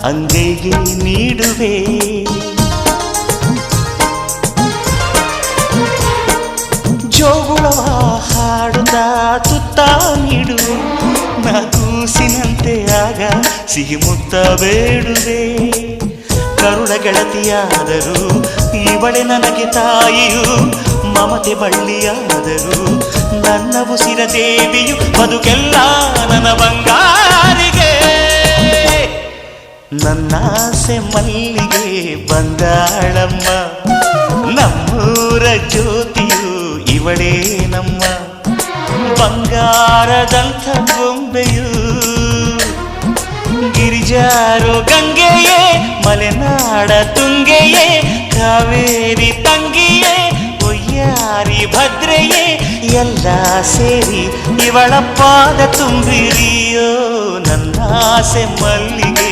ಅಂಗೈಗೆ ನೀಡುವೆ ಜೋಗುಳವ ಹಾಡುತ್ತಾ ತುತ್ತ ನೀಡುವೆ ನಾ ಕೂಸಿನಂತೆ ಆಗ ಸಿಹಿ ಮುತ್ತ ಬೇಡುವೆ ಕರುಳ ಗೆಳತಿಯಾದರೂ ಇವಳೆ ನನಗೆ ತಾಯಿಯು ಮಮತೆ ಬಳ್ಳಿಯಾದರೂ ನನ್ನ ಉಸಿರ ದೇವಿಯು ಬದುಕೆಲ್ಲ ನನ್ನ ಬಂಗಾರಿಗೆ ನನ್ನಾಸೆ ಮಲ್ಲಿಗೆ ಬಂದಾಳಮ್ಮ ನಮ್ಮೂರ ಜ್ಯೋತಿಯು ಇವಳೇ ನಮ್ಮ ಬಂಗಾರದಂಥ ಗೊಂಬೆಯು ಗಿರಿಜಾರೋ ಗಂಗೆಯೇ ಮಲೆನಾಡ ತುಂಗೆಯೇ ಕಾವೇರಿ ತಂಗಿಯೇ ಒಯ್ಯಾರಿ ಭದ್ರೆಯೇ ಎಲ್ಲ ಸೇರಿ ಇವಳ ಪಾದ ತುಂಬಿರಿಯೋ ನನ್ನಾಸೆ ಮಲ್ಲಿಗೆ